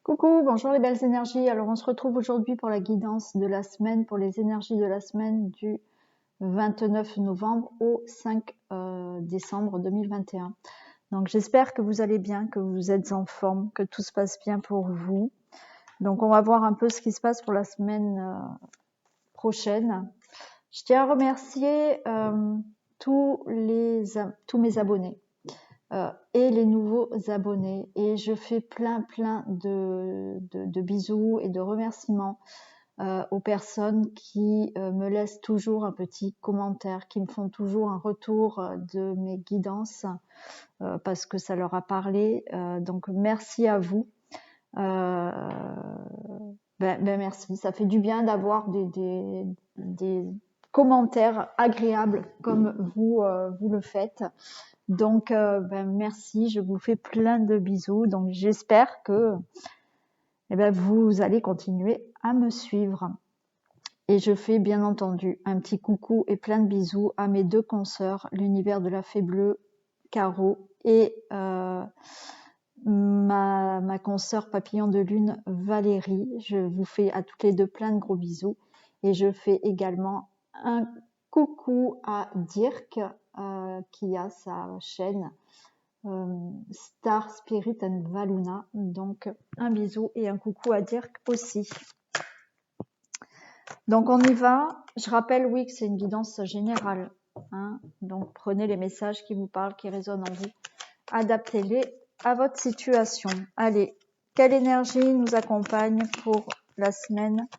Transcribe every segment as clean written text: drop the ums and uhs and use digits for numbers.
Coucou, bonjour les belles énergies. Alors on se retrouve aujourd'hui pour la guidance de la semaine, pour les énergies de la semaine du 29 novembre au 5 décembre 2021. Donc j'espère que vous allez bien, que vous êtes en forme, que tout se passe bien pour vous. Donc on va voir un peu ce qui se passe pour la semaine prochaine. Je tiens à remercier tous mes abonnés. Et les nouveaux abonnés. Et je fais plein de bisous et de remerciements aux personnes qui me laissent toujours un petit commentaire, qui me font toujours un retour de mes guidances parce que ça leur a parlé. Donc merci à vous. Merci, ça fait du bien d'avoir des commentaires agréables comme vous le faites. Donc, merci, je vous fais plein de bisous. Donc, j'espère que vous allez continuer à me suivre. Et je fais bien entendu un petit coucou et plein de bisous à mes deux consoeurs, l'univers de la fée bleue, Caro, et ma consoeur papillon de lune, Valérie. Je vous fais à toutes les deux plein de gros bisous. Et je fais également un coucou à Dirk, qui a sa chaîne Star Spirit and Valuna. Donc un bisou et un coucou à Dirk aussi. Donc on y va. Je rappelle, oui, que c'est une guidance générale. Hein. Donc prenez les messages qui vous parlent, qui résonnent en vous. Adaptez-les à votre situation. Allez, quelle énergie nous accompagne pour la semaine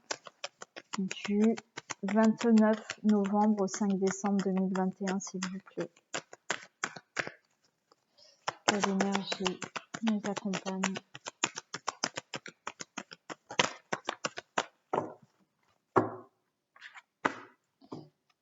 du 29 novembre au 5 décembre 2021, s'il vous plaît. Quelle énergie nous accompagne?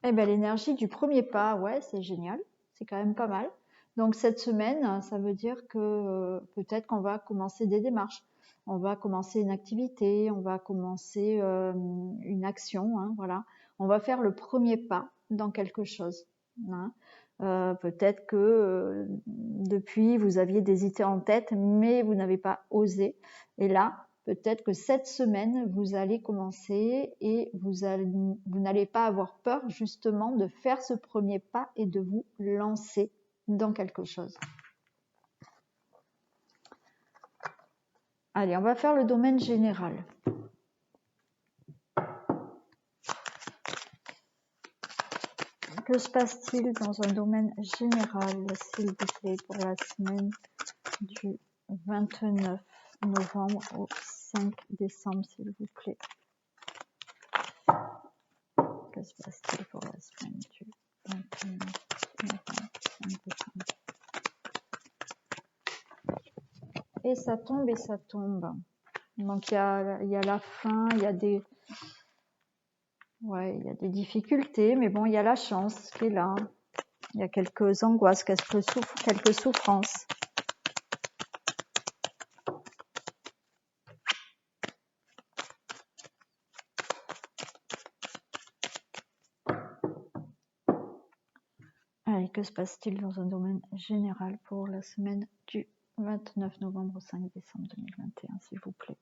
Eh bien, l'énergie du premier pas, ouais, c'est génial. C'est quand même pas mal. Donc, cette semaine, ça veut dire que peut-être qu'on va commencer des démarches. On va commencer une activité, on va commencer une action, hein, voilà. On va faire le premier pas dans quelque chose. Hein. Peut-être que depuis, vous aviez des idées en tête, mais vous n'avez pas osé. Et là, peut-être que cette semaine, vous allez commencer et vous n'allez pas avoir peur justement de faire ce premier pas et de vous lancer dans quelque chose. Allez, on va faire le domaine général. Que se passe-t-il dans un domaine général, s'il vous plaît, pour la semaine du 29 novembre au 5 décembre, s'il vous plaît? Que se passe-t-il pour la semaine du 29 novembre au 5 décembre? Et ça tombe et ça tombe. Donc il y a la fin, il y a des difficultés, mais bon, il y a la chance qui est là. Il y a quelques angoisses, quelques souffrances. Allez, que se passe-t-il dans un domaine général pour la semaine du 29 novembre au 5 décembre 2021, s'il vous plaît?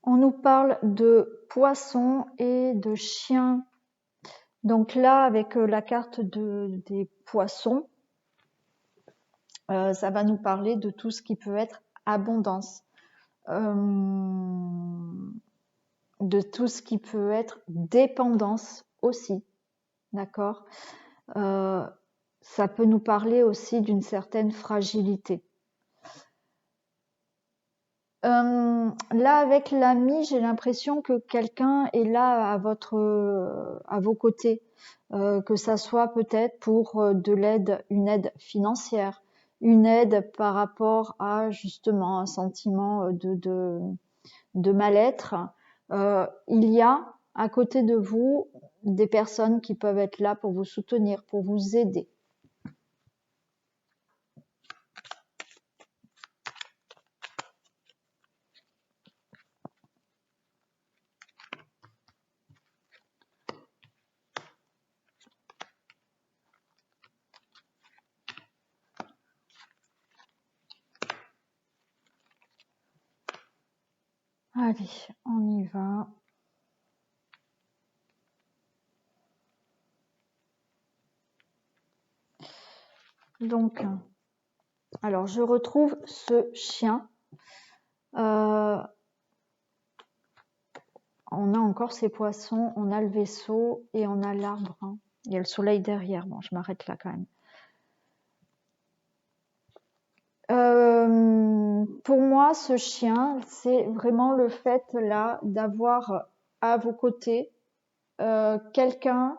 On nous parle de poissons et de chiens. Donc là, avec la carte des poissons, ça va nous parler de tout ce qui peut être abondance, de tout ce qui peut être dépendance aussi, d'accord? Ça peut nous parler aussi d'une certaine fragilité. Là, avec l'ami, j'ai l'impression que quelqu'un est là à vos côtés, que ça soit peut-être pour de l'aide, une aide financière, une aide par rapport à justement un sentiment de mal-être. Il y a à côté de vous des personnes qui peuvent être là pour vous soutenir, pour vous aider. Allez, on y va. Donc, alors je retrouve ce chien. On a encore ces poissons, on a le vaisseau et on a l'arbre. Il y a le soleil derrière. Bon, je m'arrête là quand même. Pour moi, ce chien, c'est vraiment le fait là d'avoir à vos côtés quelqu'un,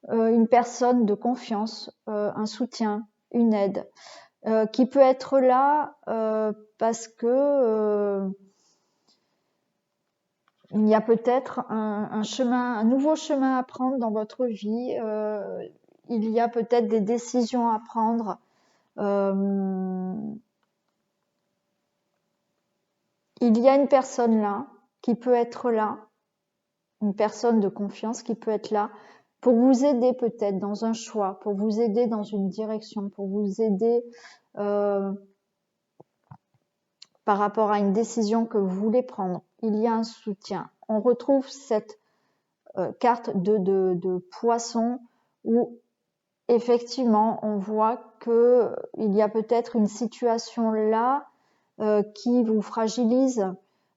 une personne de confiance, un soutien, une aide, qui peut être là parce que il y a peut-être un nouveau chemin à prendre dans votre vie. Il y a peut-être des décisions à prendre. Il y a une personne là qui peut être là, une personne de confiance qui peut être là pour vous aider peut-être dans un choix, pour vous aider dans une direction, pour vous aider par rapport à une décision que vous voulez prendre. Il y a un soutien. On retrouve cette carte de poisson où effectivement on voit que il y a peut-être une situation là qui vous fragilise.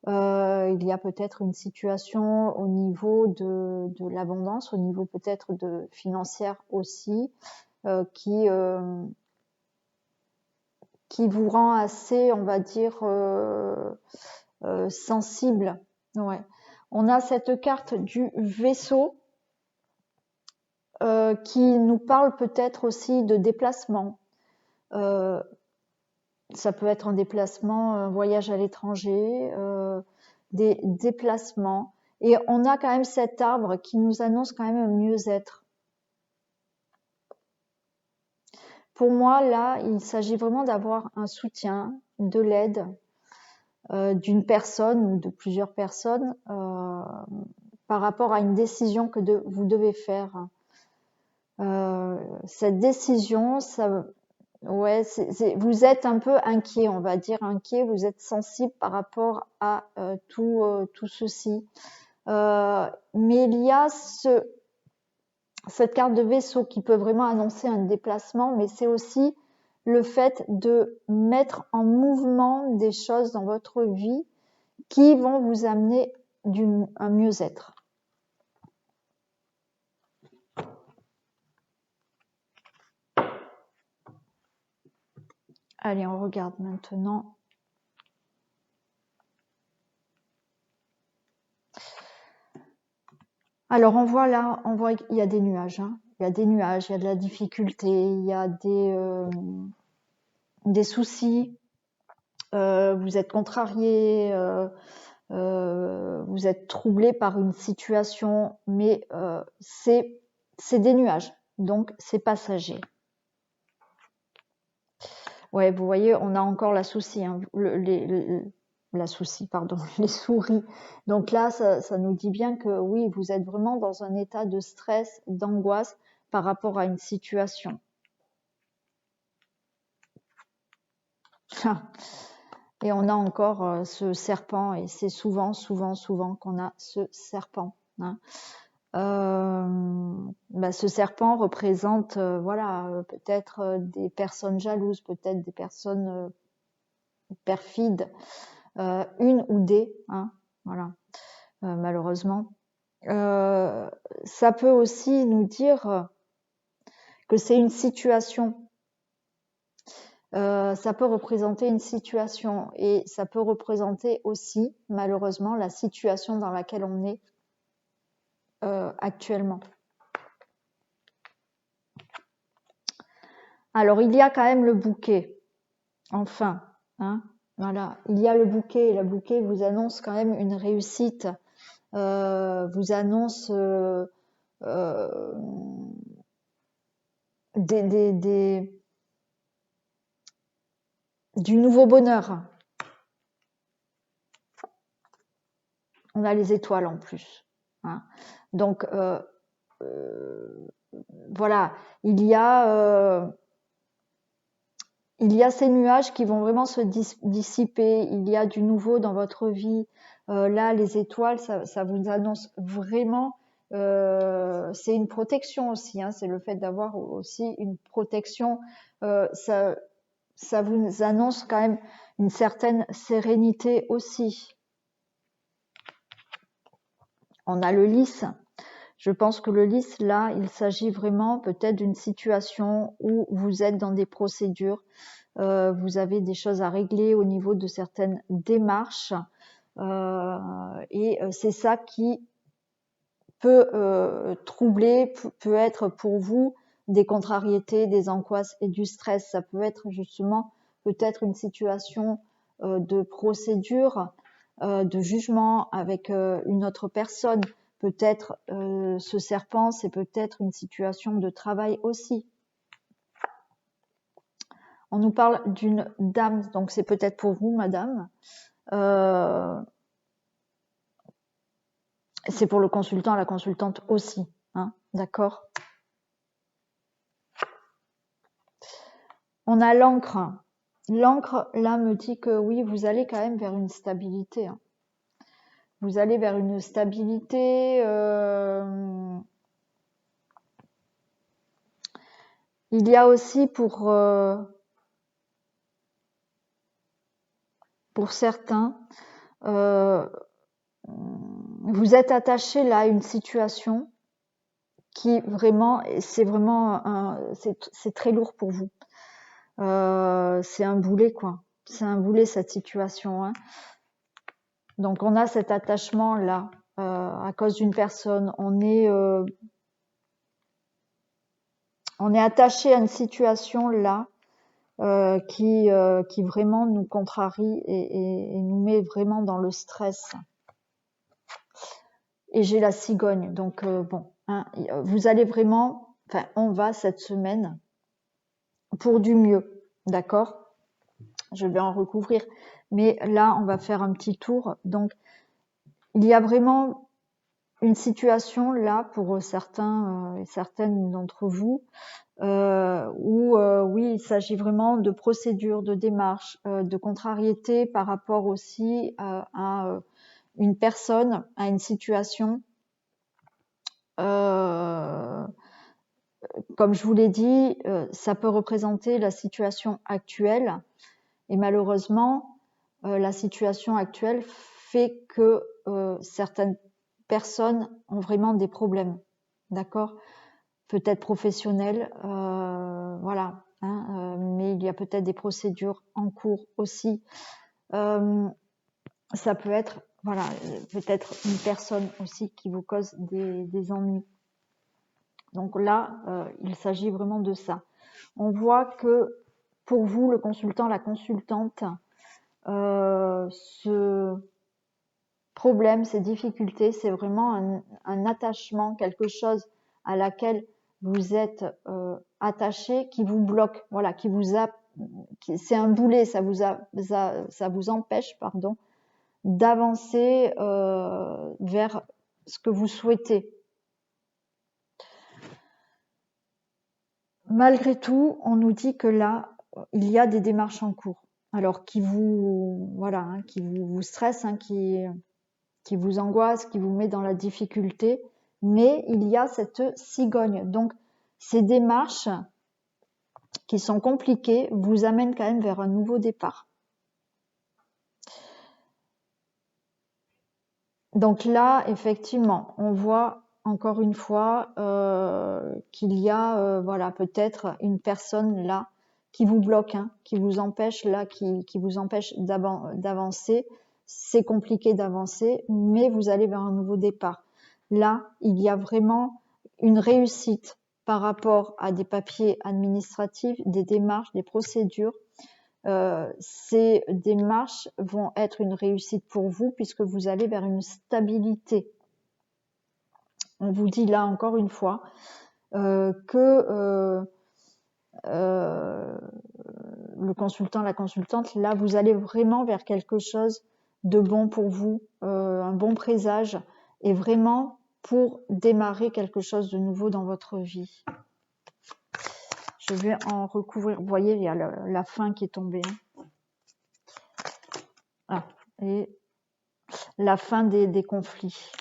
Il y a peut-être une situation au niveau de l'abondance, au niveau peut-être de financière aussi, qui vous rend assez, on va dire, sensible. Ouais. On a cette carte du vaisseau qui nous parle peut-être aussi de déplacement. Ça peut être un déplacement, un voyage à l'étranger, des déplacements. Et on a quand même cet arbre qui nous annonce quand même un mieux-être. Pour moi, là, il s'agit vraiment d'avoir un soutien, de l'aide d'une personne ou de plusieurs personnes par rapport à une décision que vous devez faire. Cette décision, ça, ouais, vous êtes un peu inquiet, on va dire inquiet, vous êtes sensible par rapport à tout ceci. Mais il y a cette carte de vaisseau qui peut vraiment annoncer un déplacement, mais c'est aussi le fait de mettre en mouvement des choses dans votre vie qui vont vous amener un mieux-être. Allez, on regarde maintenant. Alors on voit là, on voit qu'il y a des nuages. Hein. Il y a des nuages, il y a de la difficulté, il y a des soucis. Vous êtes contrarié, vous êtes troublé par une situation, mais c'est des nuages, donc c'est passager. Ouais, vous voyez, on a encore la souci, hein, la souci, pardon, les souris. Donc là, ça nous dit bien que oui, vous êtes vraiment dans un état de stress, d'angoisse par rapport à une situation. Et on a encore ce serpent, et c'est souvent qu'on a ce serpent. Hein. Ce serpent représente, voilà, peut-être des personnes jalouses, peut-être des personnes perfides, une ou des, hein, voilà, malheureusement. Ça peut aussi nous dire que c'est une situation. Ça peut représenter une situation et ça peut représenter aussi, malheureusement, la situation dans laquelle on est actuellement. Alors, il y a quand même le bouquet. Enfin, hein, voilà, il y a le bouquet et le bouquet vous annonce quand même une réussite, vous annonce du nouveau bonheur. On a les étoiles en plus. Hein. Donc, voilà, il y a il y a ces nuages qui vont vraiment se dissiper, il y a du nouveau dans votre vie. Là, les étoiles, ça vous annonce vraiment, c'est une protection aussi, hein, c'est le fait d'avoir aussi une protection, ça vous annonce quand même une certaine sérénité aussi. On a le lys. Je pense que le lys, là, il s'agit vraiment peut-être d'une situation où vous êtes dans des procédures, vous avez des choses à régler au niveau de certaines démarches, et c'est ça qui peut troubler, peut être pour vous des contrariétés, des angoisses et du stress. Ça peut être justement peut-être une situation de procédure, de jugement avec une autre personne. Peut-être ce serpent, c'est peut-être une situation de travail aussi. On nous parle d'une dame, donc c'est peut-être pour vous, madame. C'est pour le consultant, la consultante aussi, hein, d'accord? On a l'encre. L'encre, là, me dit que oui, vous allez quand même vers une stabilité, hein. Vous allez vers une stabilité. Il y a aussi pour certains, vous êtes attaché là à une situation qui vraiment, c'est vraiment, c'est très lourd pour vous. C'est un boulet, quoi. C'est un boulet, cette situation, hein. Donc on a cet attachement là à cause d'une personne. On est attaché à une situation là qui vraiment nous contrarie et nous met vraiment dans le stress. Et j'ai la cigogne, donc bon, hein, vous allez vraiment, enfin on va cette semaine pour du mieux, d'accord? Je vais en recouvrir, mais là on va faire un petit tour. Donc il y a vraiment une situation là pour certains et certaines d'entre vous où oui, il s'agit vraiment de procédures, de démarches, de contrariétés par rapport aussi à une personne, à une situation. Comme je vous l'ai dit, ça peut représenter la situation actuelle et malheureusement, la situation actuelle fait que certaines personnes ont vraiment des problèmes, d'accord? Peut-être professionnels, voilà, hein, mais il y a peut-être des procédures en cours aussi. Ça peut être, voilà, peut-être une personne aussi qui vous cause des ennuis. Donc là, il s'agit vraiment de ça. On voit que pour vous, le consultant, la consultante, ce problème, ces difficultés, c'est vraiment un attachement, quelque chose à laquelle vous êtes attaché, qui vous bloque, voilà, qui vous a, c'est un boulet, ça vous empêche, pardon, d'avancer vers ce que vous souhaitez. Malgré tout, on nous dit que là, il y a des démarches en cours. Alors qui vous, voilà, hein, qui vous stresse, hein, qui vous angoisse, qui vous met dans la difficulté, mais il y a cette cigogne. Donc, ces démarches qui sont compliquées vous amènent quand même vers un nouveau départ. Donc là, effectivement, on voit encore une fois qu'il y a voilà, peut-être une personne là qui vous bloque, hein, qui vous empêche là, qui vous empêche d'avancer. C'est compliqué d'avancer, mais vous allez vers un nouveau départ. Là, il y a vraiment une réussite par rapport à des papiers administratifs, des démarches, des procédures. Ces démarches vont être une réussite pour vous puisque vous allez vers une stabilité. On vous dit là encore une fois que le consultant, la consultante, là vous allez vraiment vers quelque chose de bon pour vous, un bon présage et vraiment pour démarrer quelque chose de nouveau dans votre vie. Je vais en recouvrir. Vous voyez, il y a la fin qui est tombée. Ah, et la fin des conflits.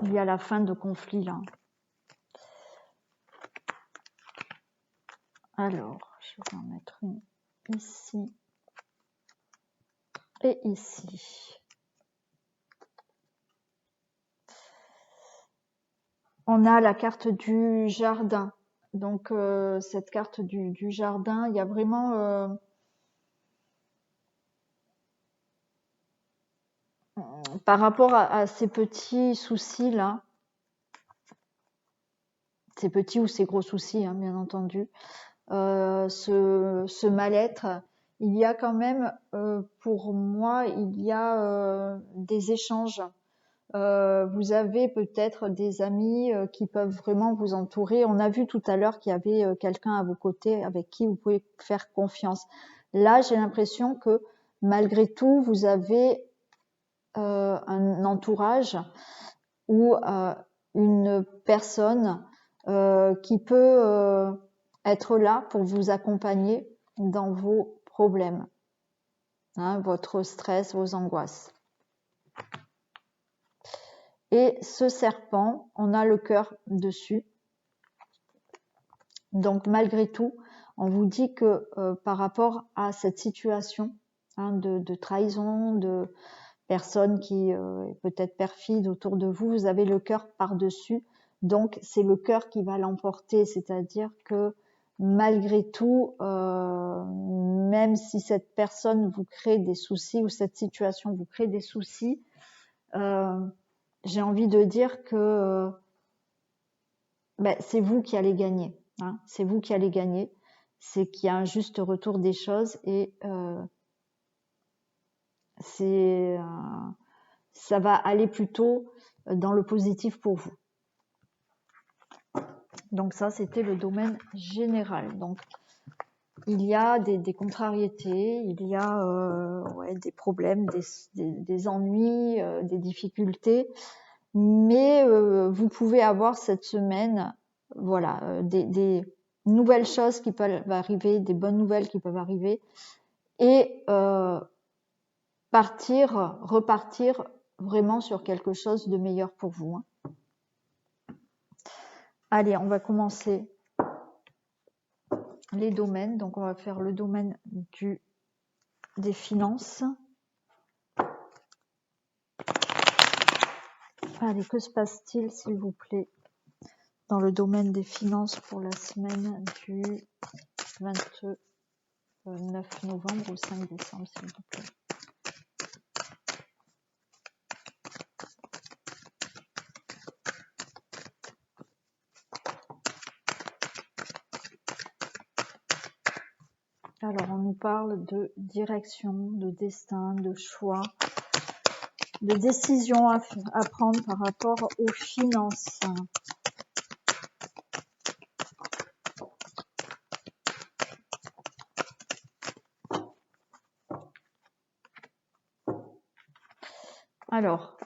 Il y a la fin de conflits là. Alors, je vais en mettre une ici et ici. On a la carte du jardin. Donc, cette carte du jardin, il y a vraiment... par rapport à ces petits soucis là, ces petits ou ces gros soucis, hein, bien entendu, ce mal-être, il y a quand même, pour moi, il y a des échanges. Vous avez peut-être des amis qui peuvent vraiment vous entourer. On a vu tout à l'heure qu'il y avait quelqu'un à vos côtés avec qui vous pouvez faire confiance. Là, j'ai l'impression que malgré tout, vous avez un entourage ou une personne qui peut être là pour vous accompagner dans vos problèmes, hein, votre stress, vos angoisses. Et ce serpent, on a le cœur dessus. Donc malgré tout, on vous dit que par rapport à cette situation, hein, de trahison, de personnes qui peut-être perfides autour de vous, vous avez le cœur par-dessus. Donc c'est le cœur qui va l'emporter, c'est-à-dire que malgré tout, même si cette personne vous crée des soucis ou cette situation vous crée des soucis, j'ai envie de dire que c'est vous qui allez gagner. Hein, c'est vous qui allez gagner. C'est qu'il y a un juste retour des choses et ça va aller plutôt dans le positif pour vous. Donc ça, c'était le domaine général. Donc il y a des contrariétés, il y a des problèmes, des ennuis, des difficultés, mais vous pouvez avoir cette semaine, voilà, des nouvelles choses qui peuvent arriver, des bonnes nouvelles qui peuvent arriver, et repartir vraiment sur quelque chose de meilleur pour vous. Hein. Allez, on va commencer les domaines. Donc, on va faire le domaine des finances. Allez, que se passe-t-il, s'il vous plaît, dans le domaine des finances pour la semaine du 29 novembre au 5 décembre, s'il vous plaît. Alors, on nous parle de direction, de destin, de choix, de décisions à prendre par rapport aux finances. Alors,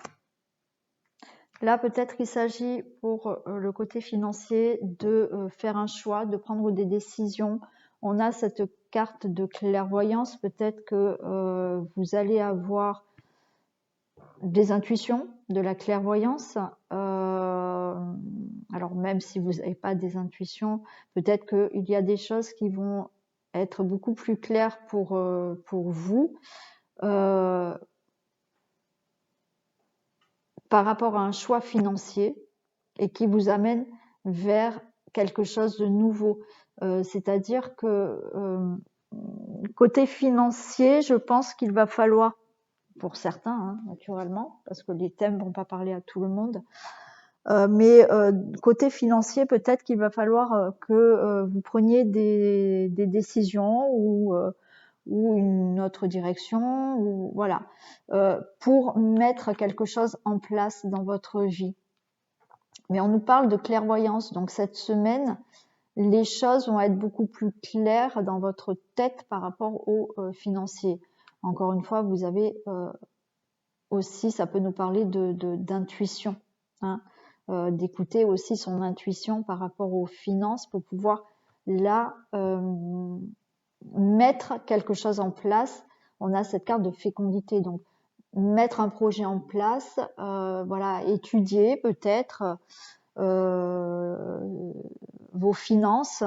là, peut-être qu'il s'agit pour le côté financier de faire un choix, de prendre des décisions. On a cette carte de clairvoyance. Peut-être que vous allez avoir des intuitions, de la clairvoyance. Alors, même si vous n'avez pas des intuitions, peut-être qu'il y a des choses qui vont être beaucoup plus claires pour vous. Par rapport à un choix financier et qui vous amène vers quelque chose de nouveau. C'est-à-dire que côté financier, je pense qu'il va falloir, pour certains, hein, naturellement, parce que les thèmes ne vont pas parler à tout le monde, mais côté financier, peut-être qu'il va falloir que vous preniez des décisions ou une autre direction, ou voilà, pour mettre quelque chose en place dans votre vie. Mais on nous parle de clairvoyance, donc cette semaine, les choses vont être beaucoup plus claires dans votre tête par rapport aux financiers. Encore une fois, vous avez aussi, ça peut nous parler d'intuition, hein, d'écouter aussi son intuition par rapport aux finances pour pouvoir là mettre quelque chose en place. On a cette carte de fécondité, donc mettre un projet en place, voilà, étudier peut-être vos finances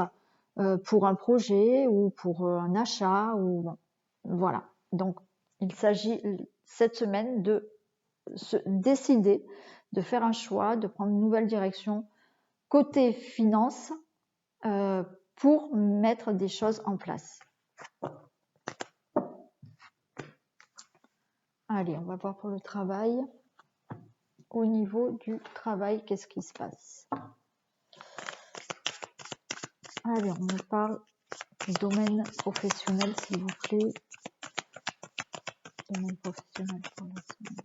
pour un projet ou pour un achat ou voilà. Donc il s'agit cette semaine de se décider de faire un choix, de prendre une nouvelle direction côté finance pour mettre des choses en place. Allez, on va voir pour le travail. Au niveau du travail, qu'est-ce qui se passe? Allez, on me parle du domaine professionnel, s'il vous plaît. Domaine professionnel pour la semaine.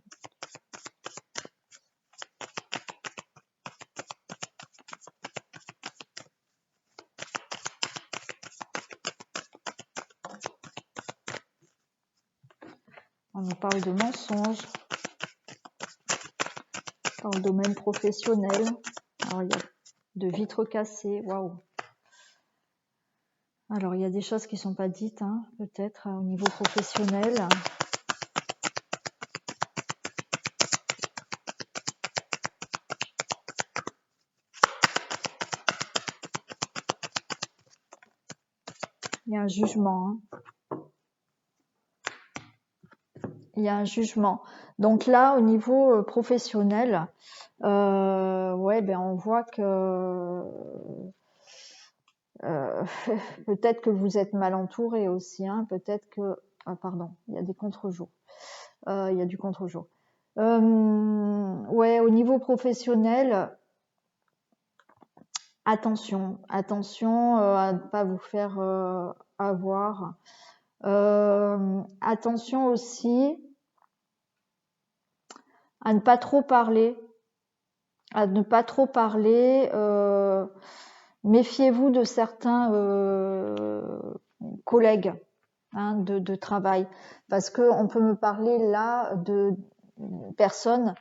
On nous parle de mensonges dans le domaine professionnel. Alors, il y a de vitres cassées. Waouh! Alors, il y a des choses qui ne sont pas dites, hein, peut-être, au niveau professionnel. Il y a un jugement. Hein. Il y a un jugement. Donc là, au niveau professionnel, ouais, ben on voit que peut-être que vous êtes mal entouré aussi. Hein, peut-être que... Ah, pardon, il y a des contre-jours. Il y a du contre-jour. Ouais, au niveau professionnel, attention à ne pas vous faire avoir. Attention aussi à ne pas trop parler. Méfiez-vous de certains collègues hein, de travail, parce que on peut me parler là de personnes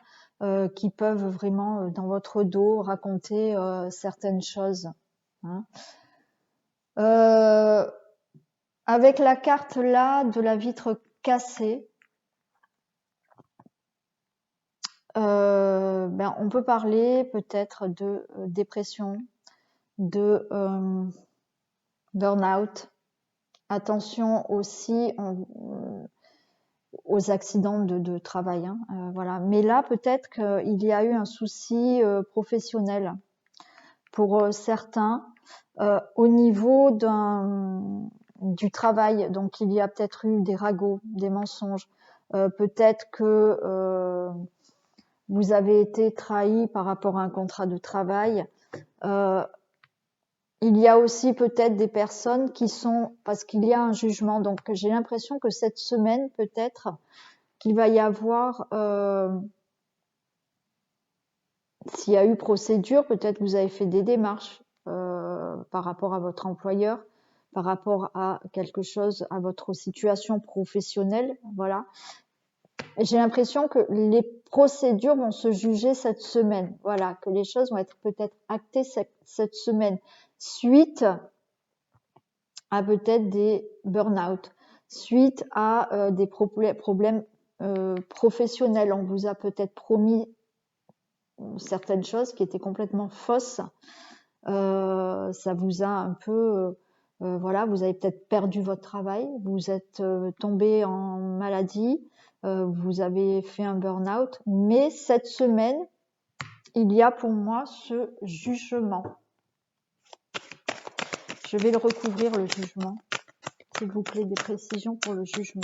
qui peuvent vraiment dans votre dos raconter certaines choses. Hein. Avec la carte là de la vitre cassée, ben, on peut parler peut-être de dépression, de burn-out. Attention aussi aux accidents de travail. Hein, voilà. Mais là, peut-être qu'il y a eu un souci professionnel pour certains au niveau du travail. Donc, il y a peut-être eu des ragots, des mensonges. Peut-être que vous avez été trahi par rapport à un contrat de travail. Il y a aussi peut-être des personnes qui sont, parce qu'il y a un jugement, donc j'ai l'impression que cette semaine, peut-être, qu'il va y avoir, s'il y a eu procédure, peut-être vous avez fait des démarches par rapport à votre employeur, par rapport à quelque chose, à votre situation professionnelle, voilà. J'ai l'impression que les procédures vont se juger cette semaine, voilà, que les choses vont être peut-être actées cette semaine, suite à peut-être des burn-out, suite à des problèmes professionnels. On vous a peut-être promis certaines choses qui étaient complètement fausses. Ça vous a un peu... voilà, vous avez peut-être perdu votre travail, vous êtes tombé en maladie, vous avez fait un burn-out. Mais cette semaine, il y a pour moi ce jugement. Je vais le recouvrir, le jugement. S'il vous plaît, des précisions pour le jugement.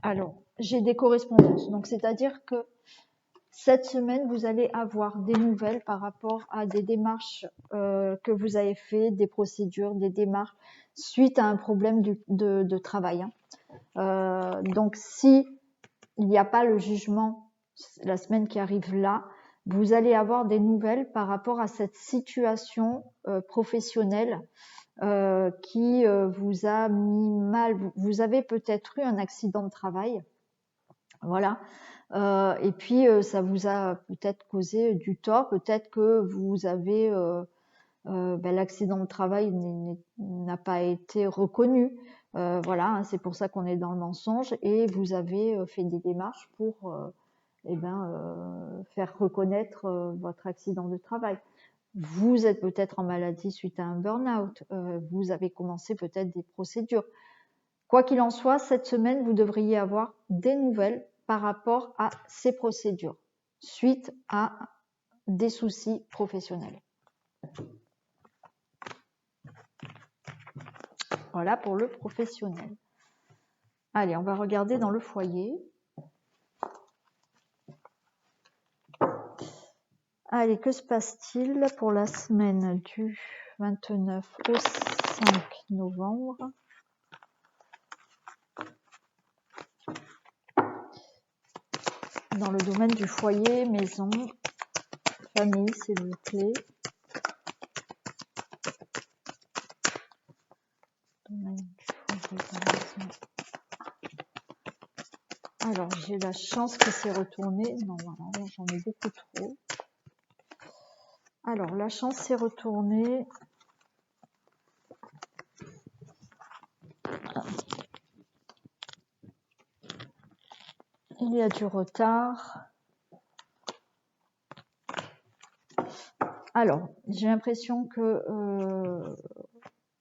Alors, j'ai des correspondances. Donc, c'est-à-dire que cette semaine, vous allez avoir des nouvelles par rapport à des démarches que vous avez fait, des procédures, des démarches suite à un problème de travail. Hein. Donc, si il n'y a pas le jugement la semaine qui arrive là, vous allez avoir des nouvelles par rapport à cette situation professionnelle qui vous a mis mal. Vous avez peut-être eu un accident de travail Voilà. Et puis, ça vous a peut-être causé du tort, peut-être que vous avez l'accident de travail n'a pas été reconnu. Voilà, hein, c'est pour ça qu'on est dans le mensonge et vous avez fait des démarches pour faire reconnaître votre accident de travail. Vous êtes peut-être en maladie suite à un burn-out. Vous avez commencé peut-être des procédures. Quoi qu'il en soit, cette semaine, vous devriez avoir des nouvelles par rapport à ces procédures suite à des soucis professionnels. Voilà pour le professionnel. Allez, on va regarder dans le foyer. Allez, que se passe-t-il pour la semaine du 29 au 5 novembre? Dans le domaine du foyer, maison, famille, s'il vous plaît. Domaine du foyer, maison. Alors, j'ai la chance que c'est retourné. Non, voilà, j'en ai beaucoup trop. Alors, la chance s'est retournée. Il y a du retard. Alors, j'ai l'impression que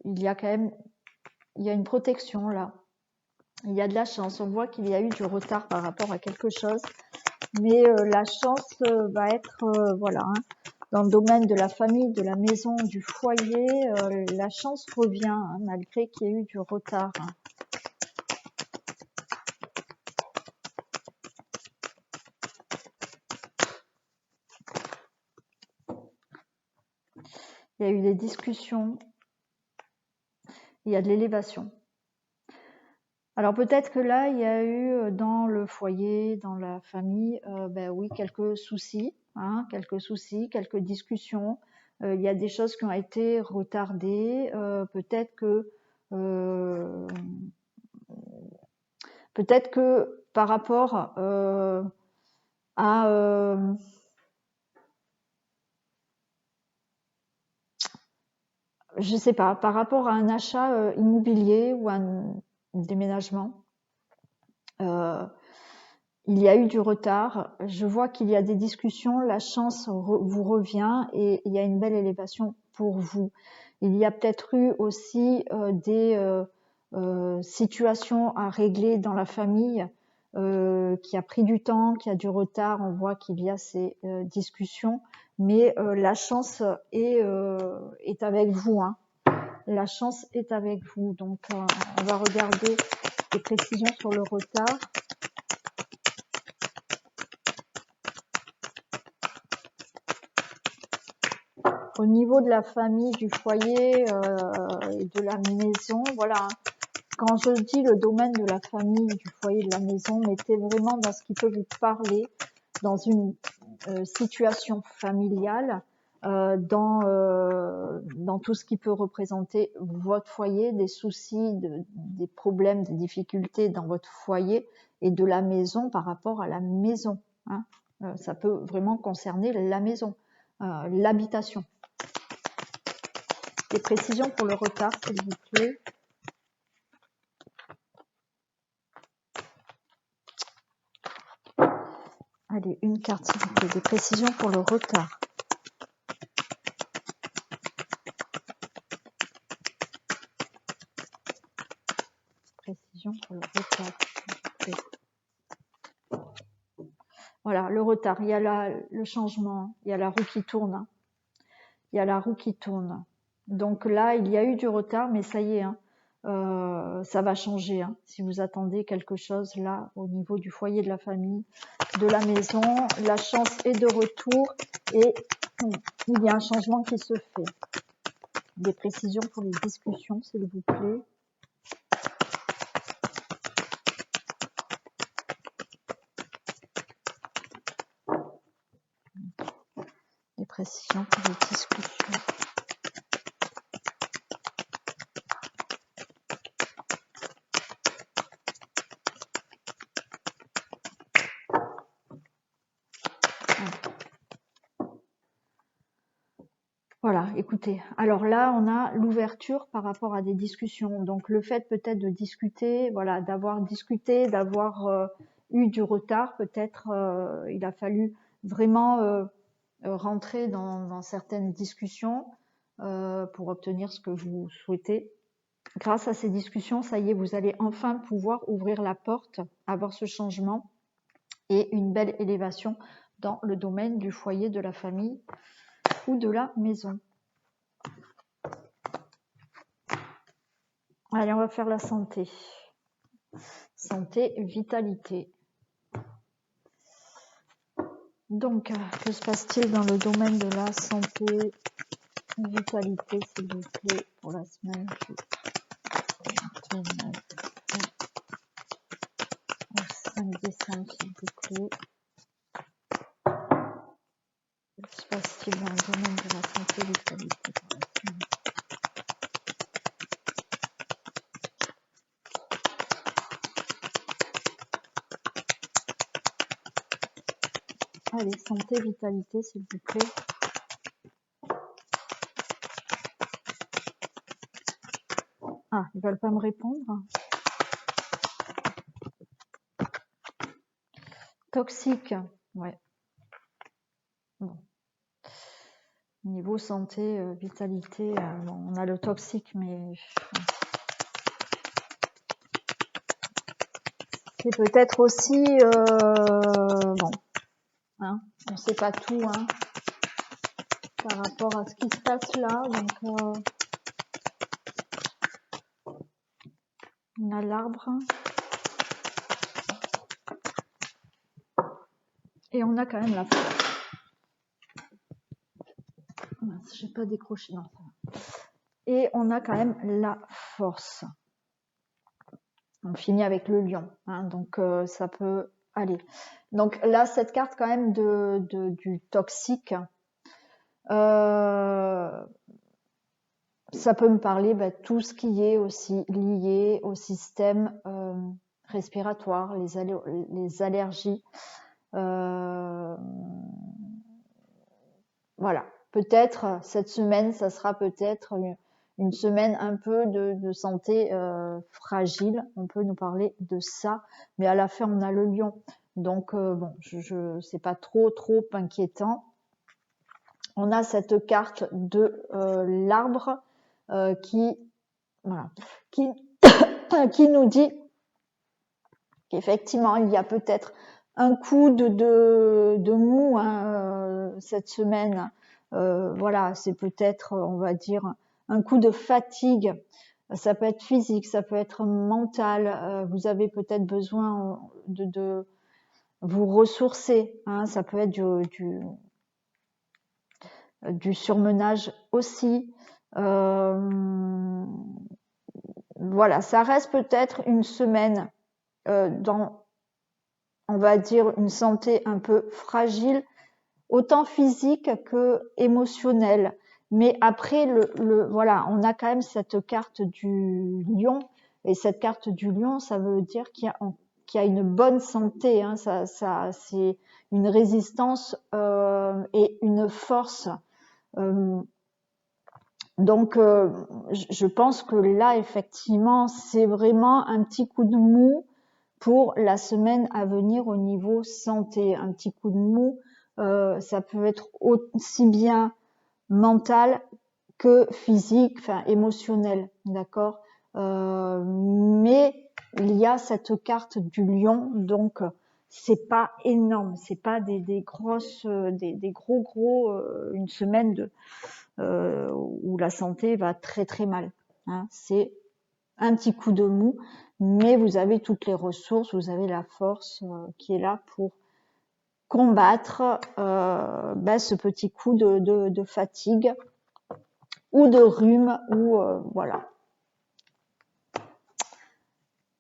il y a quand même, il y a une protection là. Il y a de la chance. On voit qu'il y a eu du retard par rapport à quelque chose, mais la chance va être, voilà, hein, dans le domaine de la famille, de la maison, du foyer, la chance revient hein, malgré qu'il y ait eu du retard. Hein. Il y a eu des discussions, il y a de l'élévation. Alors peut-être que là, il y a eu dans le foyer, dans la famille, oui, quelques soucis, hein, quelques discussions. Il y a des choses qui ont été retardées. Peut-être que par rapport à je sais pas, par rapport à un achat immobilier ou un déménagement, il y a eu du retard. Je vois qu'il y a des discussions, la chance vous revient et il y a une belle élévation pour vous. Il y a peut-être eu aussi des situations à régler dans la famille qui a pris du temps, qui a du retard. On voit qu'il y a ces discussions, mais la chance est avec vous. Hein. La chance est avec vous. Donc, on va regarder des précisions sur le retard. Au niveau de la famille, du foyer et de la maison, voilà. Quand je dis le domaine de la famille, du foyer, de la maison, mettez vraiment dans ce qui peut vous parler, dans une situation familiale, dans tout ce qui peut représenter votre foyer, des soucis, des problèmes, des difficultés dans votre foyer et de la maison par rapport à la maison. Hein. Ça peut vraiment concerner la maison, l'habitation. Des précisions pour le retard, s'il vous plaît. Allez, une carte, s'il vous plaît. Des précisions pour le retard. Précision pour le retard, s'il vous plaît. Voilà, le retard. Il y a le changement. Il y a la roue qui tourne. Hein. Il y a la roue qui tourne. Donc là, il y a eu du retard, mais ça y est, hein, ça va changer. Hein. Si vous attendez quelque chose là, au niveau du foyer de la famille, de la maison, la chance est de retour et il y a un changement qui se fait. Des précisions pour les discussions, s'il vous plaît. Des précisions pour les discussions. écoutez, alors là, on a l'ouverture par rapport à des discussions. Donc, le fait peut-être de discuter, voilà, d'avoir discuté, d'avoir eu du retard, peut-être il a fallu vraiment rentrer dans certaines discussions pour obtenir ce que vous souhaitez. Grâce à ces discussions, ça y est, vous allez enfin pouvoir ouvrir la porte, avoir ce changement et une belle élévation dans le domaine du foyer, de la famille ou de la maison. Allez, on va faire la santé. Santé, vitalité. Donc, que se passe-t-il dans le domaine de la santé, vitalité, s'il vous plaît, pour la semaine du 29 au 5 décembre, s'il vous plaît. Que se passe-t-il dans le domaine de la santé, vitalité, pour la semaine? Allez, santé, vitalité, s'il vous plaît. Ah, ils veulent pas me répondre. Toxique, ouais. Bon. Niveau santé, vitalité, bon, on a le toxique, mais c'est peut-être aussi, bon, hein, on ne sait pas tout, hein, par rapport à ce qui se passe là. Donc, on a l'arbre et on a quand même la force. Mince, j'ai pas décroché, non. Et on a quand même la force. On finit avec le lion, hein, donc ça peut aller. Donc là, cette carte quand même du toxique, ça peut me parler tout ce qui est aussi lié au système respiratoire, les allergies. Voilà, peut-être cette semaine, ça sera peut-être une semaine un peu de santé fragile. On peut nous parler de ça, mais à la fin, on a le lion. Donc, bon, c'est pas trop inquiétant. On a cette carte de l'arbre qui nous dit qu'effectivement, il y a peut-être un coup de mou hein, cette semaine. Voilà, c'est peut-être, on va dire, un coup de fatigue. Ça peut être physique, ça peut être mental. Vous avez peut-être besoin de vous ressourcer. Hein, ça peut être du surmenage aussi. Voilà, ça reste peut-être une semaine dans, on va dire, une santé un peu fragile, autant physique que émotionnelle. Mais après, voilà, on a quand même cette carte du lion. Et cette carte du lion, ça veut dire qu'il y a une bonne santé. Hein, c'est une résistance et une force. Donc, je pense que là, effectivement, c'est vraiment un petit coup de mou pour la semaine à venir au niveau santé. Un petit coup de mou, ça peut être aussi bien mental que physique, enfin émotionnel, d'accord. Mais il y a cette carte du lion, donc c'est pas énorme, c'est pas des grosses, des gros une semaine où la santé va très mal. Hein. C'est un petit coup de mou, mais vous avez toutes les ressources, vous avez la force qui est là pour combattre ce petit coup de fatigue ou de rhume ou voilà.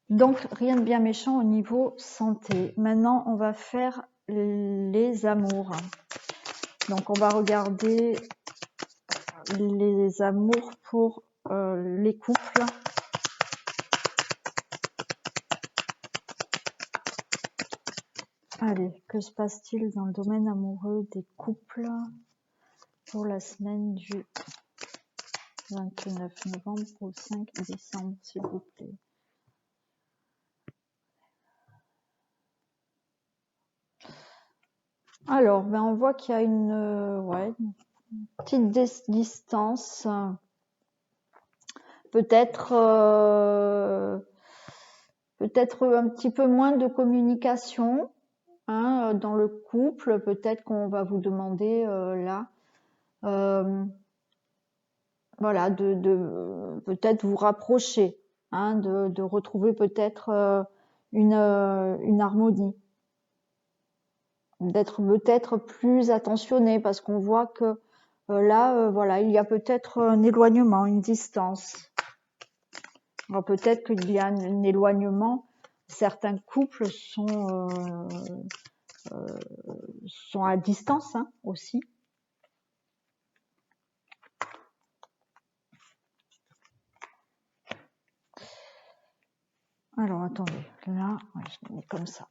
Donc rien de bien méchant au niveau santé. Maintenant on va faire les amours. Donc on va regarder les amours pour les couples. Allez, que se passe-t-il dans le domaine amoureux des couples pour la semaine du 29 novembre au 5 décembre, s'il vous plaît. Alors, ben on voit qu'il y a une petite distance. Peut-être un petit peu moins de communication dans le couple. Peut-être qu'on va vous demander là, voilà, de peut-être vous rapprocher, de retrouver peut-être une harmonie, d'être peut-être plus attentionné parce qu'on voit que là, voilà, il y a peut-être un éloignement, une distance. Alors peut-être qu'il y a un éloignement. Certains couples sont à distance aussi. Alors attendez, là, ouais, je le mets comme ça.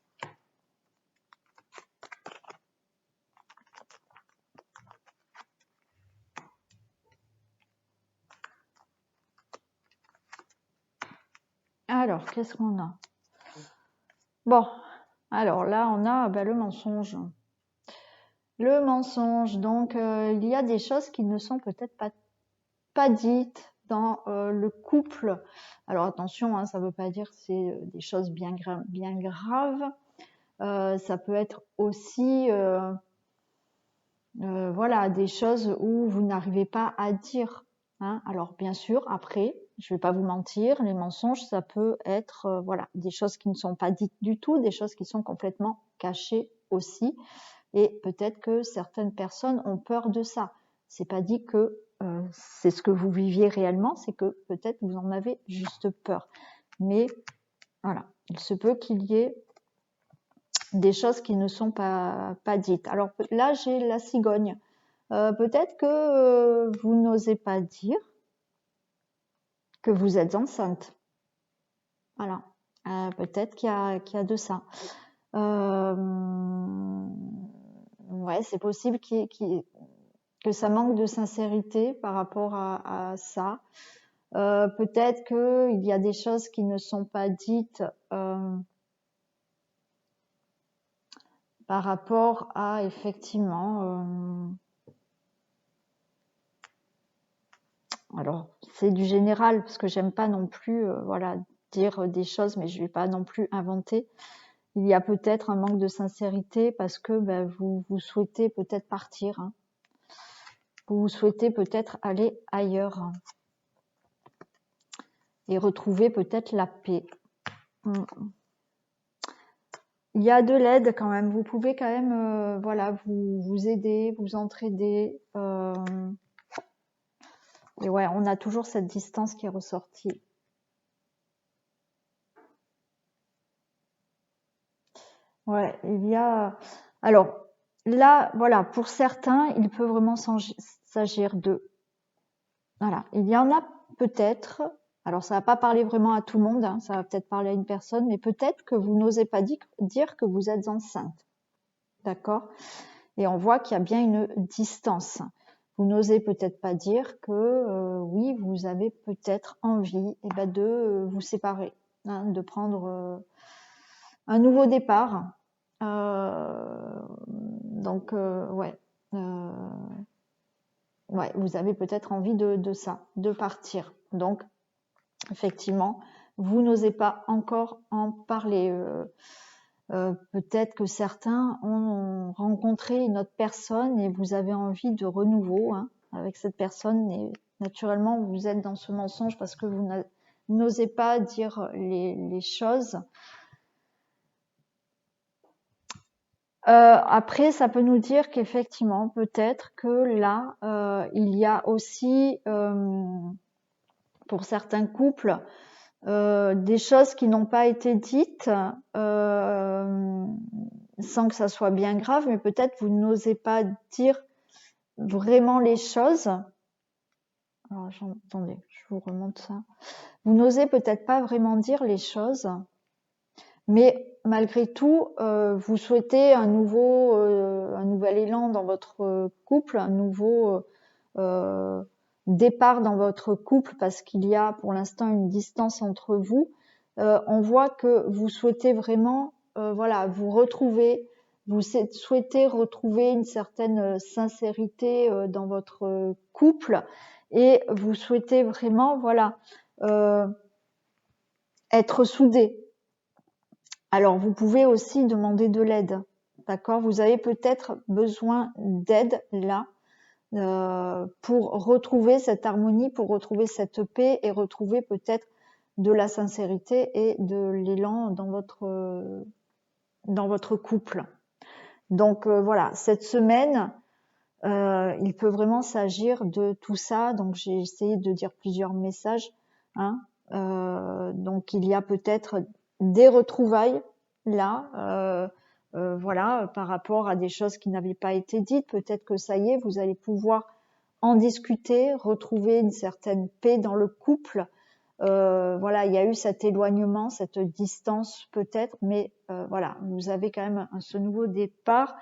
Alors, qu'est-ce qu'on a? Bon, alors là, on a le mensonge. Le mensonge, donc il y a des choses qui ne sont peut-être pas dites dans le couple. Alors attention, ça ne veut pas dire que c'est des choses bien graves. Ça peut être aussi voilà, des choses où vous n'arrivez pas à dire. Alors bien sûr, après, je ne vais pas vous mentir, les mensonges, ça peut être voilà, des choses qui ne sont pas dites du tout, des choses qui sont complètement cachées aussi. Et peut-être que certaines personnes ont peur de ça. C'est pas dit que c'est ce que vous viviez réellement, c'est que peut-être vous en avez juste peur. Mais voilà, il se peut qu'il y ait des choses qui ne sont pas dites. Alors là, j'ai la cigogne. Peut-être que vous n'osez pas dire que vous êtes enceinte. Voilà. Peut-être qu'il y a de ça. Ouais, c'est possible que ça manque de sincérité par rapport à ça. Peut-être qu'il y a des choses qui ne sont pas dites par rapport à effectivement. Alors c'est du général parce que j'aime pas non plus voilà dire des choses, mais je vais pas non plus inventer. Il y a peut-être un manque de sincérité parce que vous souhaitez peut-être partir. Vous souhaitez peut-être aller ailleurs et retrouver peut-être la paix. Il y a de l'aide quand même. Vous pouvez quand même voilà, vous aider, vous entraider. Et ouais, on a toujours cette distance qui est ressortie. Ouais, il y a... Alors, là, voilà, pour certains, il peut vraiment s'agir de... Voilà, il y en a peut-être... Alors, ça va pas parler vraiment à tout le monde, ça va peut-être parler à une personne, mais peut-être que vous n'osez pas dire que vous êtes enceinte. D'accord? Et on voit qu'il y a bien une distance. Vous n'osez peut-être pas dire que oui, vous avez peut-être envie de vous séparer, de prendre un nouveau départ. Donc, ouais. Ouais, vous avez peut-être envie de ça, de partir. Donc, effectivement, vous n'osez pas encore en parler. Peut-être que certains ont rencontré une autre personne et vous avez envie de renouveau avec cette personne. Et naturellement, vous êtes dans ce mensonge parce que vous n'osez pas dire les choses. Après, ça peut nous dire qu'effectivement, peut-être que là, il y a aussi, pour certains couples, des choses qui n'ont pas été dites sans que ça soit bien grave, mais peut-être vous n'osez pas dire vraiment les choses. Alors, attendez, je vous remonte ça. Vous n'osez peut-être pas vraiment dire les choses, mais malgré tout, vous souhaitez un nouvel élan dans votre couple, un nouveau départ dans votre couple parce qu'il y a pour l'instant une distance entre vous. On voit que vous souhaitez vraiment voilà, vous retrouver, vous souhaitez retrouver une certaine sincérité dans votre couple et vous souhaitez vraiment voilà, être soudés. Alors, vous pouvez aussi demander de l'aide, d'accord? Vous avez peut-être besoin d'aide là pour retrouver cette harmonie, pour retrouver cette paix et retrouver peut-être de la sincérité et de l'élan dans votre couple. Donc voilà, cette semaine, il peut vraiment s'agir de tout ça. Donc j'ai essayé de dire plusieurs messages. Hein. Donc il y a peut-être des retrouvailles là, voilà, par rapport à des choses qui n'avaient pas été dites. Peut-être que ça y est, vous allez pouvoir en discuter, retrouver une certaine paix dans le couple. Voilà, il y a eu cet éloignement, cette distance peut-être, mais voilà, vous avez quand même ce nouveau départ.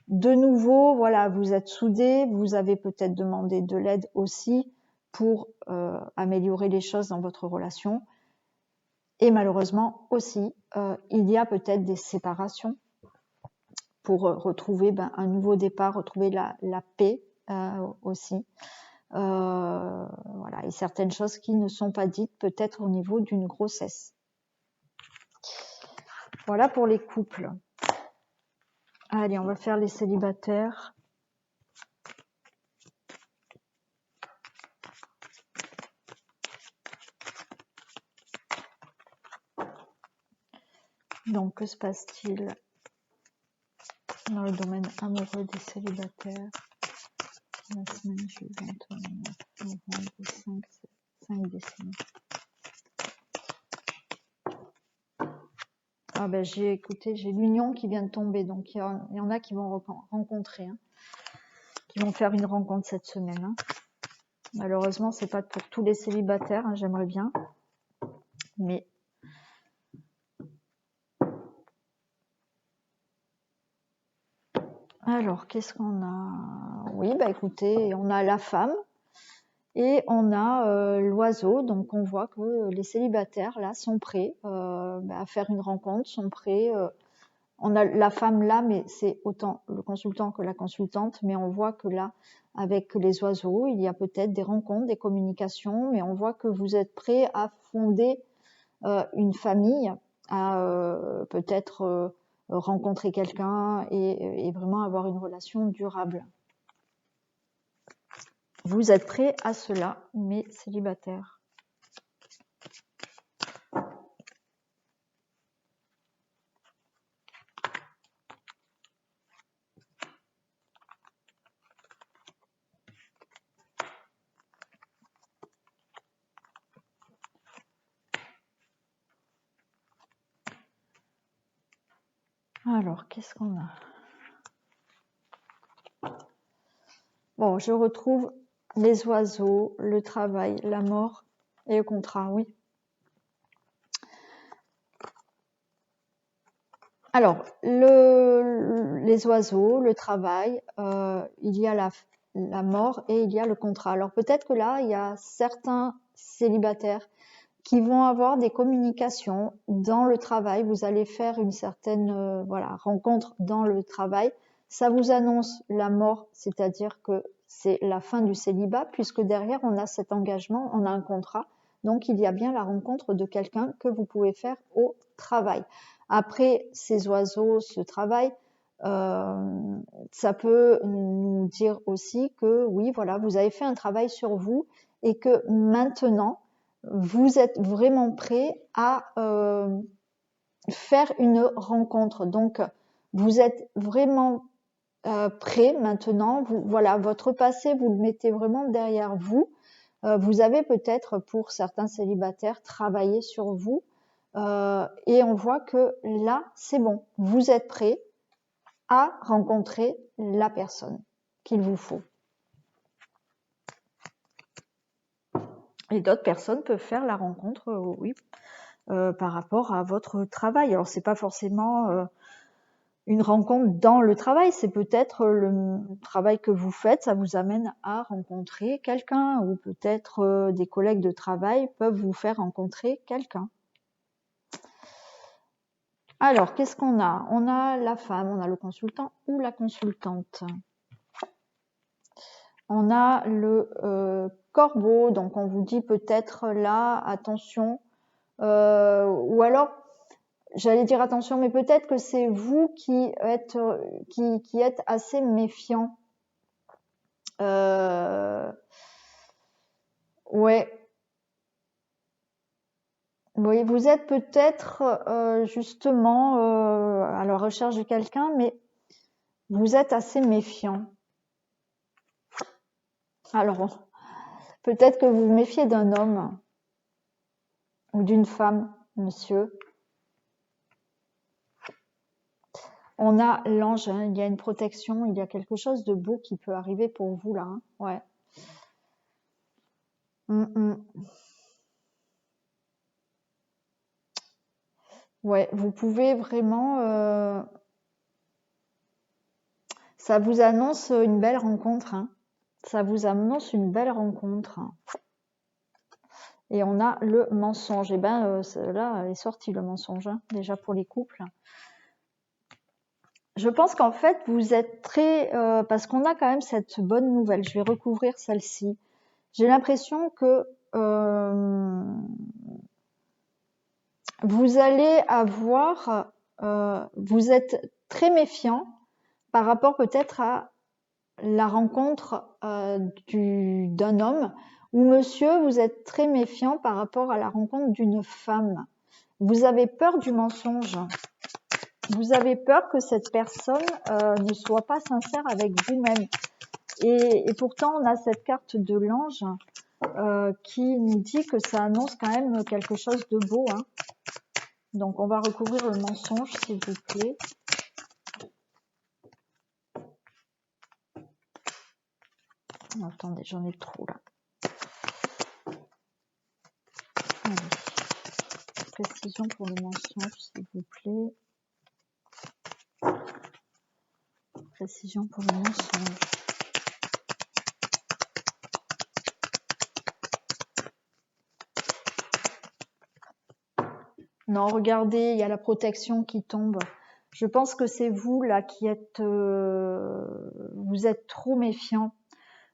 De nouveau, voilà, vous êtes soudés, vous avez peut-être demandé de l'aide aussi pour améliorer les choses dans votre relation. Et malheureusement aussi, il y a peut-être des séparations pour retrouver un nouveau départ, retrouver la paix aussi. Voilà, et certaines choses qui ne sont pas dites peut-être au niveau d'une grossesse. Voilà pour les couples. Allez, on va faire les célibataires. Donc, que se passe-t-il dans le domaine amoureux des célibataires la semaine du 29 novembre au 5 décembre? Ah ben j'ai l'union qui vient de tomber, donc il y en a qui vont rencontrer, hein, qui vont faire une rencontre cette semaine. Hein. Malheureusement, c'est pas pour tous les célibataires, hein, j'aimerais bien, mais alors qu'est-ce qu'on a? Oui, bah écoutez, on a la femme et on a l'oiseau, donc on voit que les célibataires là sont prêts à faire une rencontre, sont prêts. On a la femme là, mais c'est autant le consultant que la consultante, mais on voit que là, avec les oiseaux, il y a peut-être des rencontres, des communications, mais on voit que vous êtes prêts à fonder une famille, à peut-être rencontrer quelqu'un et vraiment avoir une relation durable. Vous êtes prêts à cela, mais célibataire. Alors, qu'est-ce qu'on a? Bon, je retrouve les oiseaux, le travail, la mort et le contrat, oui. Alors, les oiseaux, le travail, il y a la mort et il y a le contrat. Alors peut-être que là, il y a certains célibataires qui vont avoir des communications dans le travail. Vous allez faire une certaine rencontre dans le travail. Ça vous annonce la mort, c'est-à-dire que c'est la fin du célibat, puisque derrière, on a cet engagement, on a un contrat. Donc, il y a bien la rencontre de quelqu'un que vous pouvez faire au travail. Après ces oiseaux, ce travail, ça peut nous dire aussi que oui, voilà, vous avez fait un travail sur vous et que maintenant, vous êtes vraiment prêt à faire une rencontre. Donc, vous êtes vraiment prêt maintenant. Voilà, votre passé, vous le mettez vraiment derrière vous. Vous avez peut-être, pour certains célibataires, travaillé sur vous. Et on voit que là, c'est bon. Vous êtes prêt à rencontrer la personne qu'il vous faut. Et d'autres personnes peuvent faire la rencontre, oui, par rapport à votre travail. Alors, c'est pas forcément une rencontre dans le travail. C'est peut-être le travail que vous faites, ça vous amène à rencontrer quelqu'un, ou peut-être des collègues de travail peuvent vous faire rencontrer quelqu'un. Alors, qu'est-ce qu'on a? On a la femme, on a le consultant ou la consultante. On a le corbeau, donc on vous dit peut-être là, attention, ou alors, j'allais dire attention, mais peut-être que c'est vous qui êtes assez méfiant. Ouais. Oui, vous êtes peut-être justement à la recherche de quelqu'un, mais vous êtes assez méfiant. Alors, peut-être que vous vous méfiez d'un homme ou d'une femme, monsieur. On a l'ange, hein, il y a une protection, il y a quelque chose de beau qui peut arriver pour vous là. Hein. Ouais. Ouais, vous pouvez vraiment... ça vous annonce une belle rencontre. Hein. Ça vous annonce une belle rencontre. Et on a le mensonge. Et ben là est sorti le mensonge, hein, déjà pour les couples. Je pense qu'en fait, vous êtes très... parce qu'on a quand même cette bonne nouvelle. Je vais recouvrir celle-ci. J'ai l'impression que vous allez avoir... vous êtes très méfiant par rapport peut-être à la rencontre d'un homme, ou monsieur, vous êtes très méfiant par rapport à la rencontre d'une femme. Vous avez peur du mensonge. Vous avez peur que cette personne ne soit pas sincère avec vous-même. Et pourtant, on a cette carte de l'ange qui nous dit que ça annonce quand même quelque chose de beau. Hein. Donc, on va recouvrir le mensonge, s'il vous plaît. Attendez, j'en ai trop là. Allez. Précision pour le mensonge, s'il vous plaît. Précision pour le mensonge. Non, regardez, il y a la protection qui tombe. Je pense que c'est vous là qui êtes, vous êtes trop méfiant.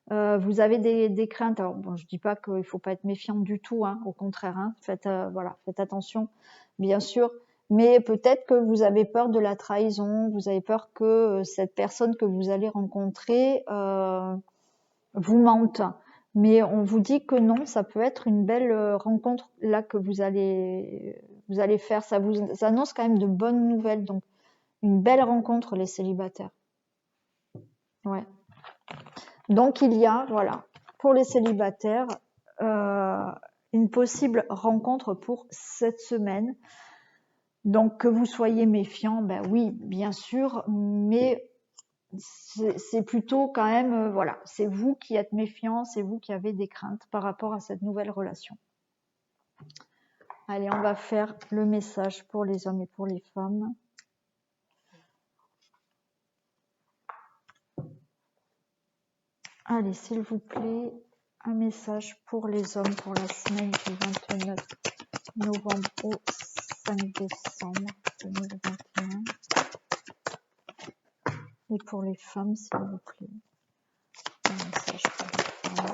Vous avez des craintes. Alors bon, je dis pas qu'il faut pas être méfiant du tout, hein, au contraire. Hein, faites attention, bien sûr. Mais peut-être que vous avez peur de la trahison. Vous avez peur que cette personne que vous allez rencontrer vous mente. Mais on vous dit que non, ça peut être une belle rencontre là que vous allez faire. Ça vous annonce quand même de bonnes nouvelles. Donc, une belle rencontre, les célibataires. Ouais. Donc, il y a, voilà, pour les célibataires, une possible rencontre pour cette semaine. Donc, que vous soyez méfiant, ben oui, bien sûr, mais c'est plutôt quand même, voilà, c'est vous qui êtes méfiant, c'est vous qui avez des craintes par rapport à cette nouvelle relation. Allez, on va faire le message pour les hommes et pour les femmes. Allez, s'il vous plaît, un message pour les hommes pour la semaine du 29 novembre au 5 décembre 2021. Et pour les femmes, s'il vous plaît, un message pour les femmes.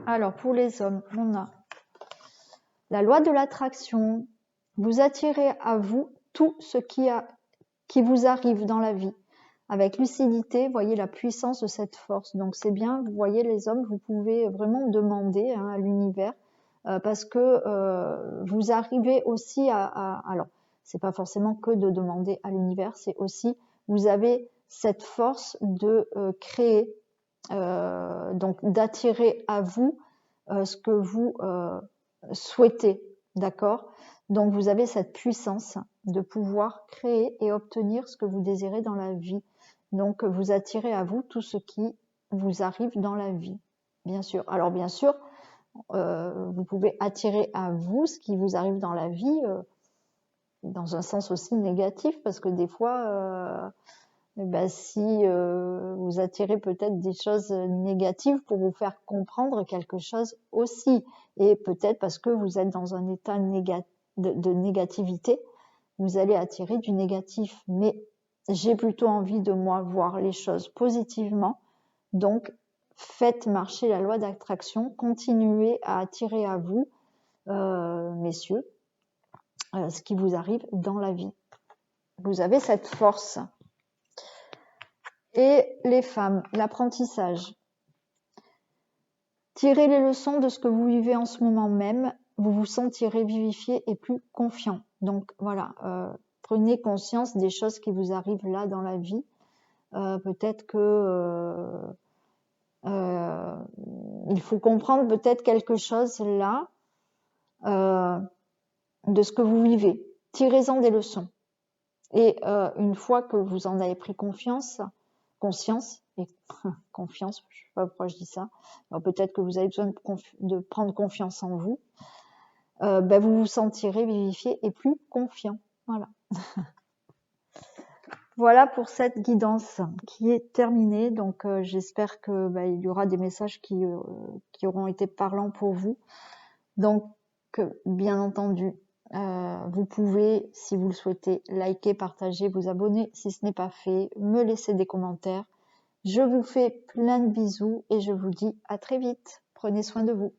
Alors, pour les hommes, on a la loi de l'attraction. Vous attirez à vous tout ce qui vous arrive dans la vie. Avec lucidité, voyez la puissance de cette force. Donc c'est bien, vous voyez les hommes, vous pouvez vraiment demander hein, à l'univers parce que vous arrivez aussi alors, c'est pas forcément que de demander à l'univers, c'est aussi, vous avez cette force de créer, donc d'attirer à vous ce que vous souhaitez, d'accord ? Donc vous avez cette puissance de pouvoir créer et obtenir ce que vous désirez dans la vie. Donc vous attirez à vous tout ce qui vous arrive dans la vie, bien sûr. Alors bien sûr, vous pouvez attirer à vous ce qui vous arrive dans la vie dans un sens aussi négatif, parce que des fois, si vous attirez peut-être des choses négatives pour vous faire comprendre quelque chose aussi, et peut-être parce que vous êtes dans un état de négativité, vous allez attirer du négatif. Mais j'ai plutôt envie de moi voir les choses positivement, donc faites marcher la loi d'attraction, continuez à attirer à vous, messieurs, ce qui vous arrive dans la vie. Vous avez cette force. Et les femmes, l'apprentissage. Tirez les leçons de ce que vous vivez en ce moment même, vous vous sentirez vivifié et plus confiant. Donc voilà, prenez conscience des choses qui vous arrivent là dans la vie. Peut-être que il faut comprendre peut-être quelque chose là de ce que vous vivez. Tirez-en des leçons. Et une fois que vous en avez pris conscience, et confiance, je sais pas pourquoi je dis ça, peut-être que vous avez besoin de prendre confiance en vous, vous vous sentirez vivifié et plus confiant. Voilà. Voilà pour cette guidance qui est terminée. Donc j'espère que il y aura des messages qui auront été parlants pour vous. Donc bien entendu, vous pouvez, si vous le souhaitez, liker, partager, vous abonner si ce n'est pas fait, me laisser des commentaires. Je vous fais plein de bisous et je vous dis à très vite. Prenez soin de vous.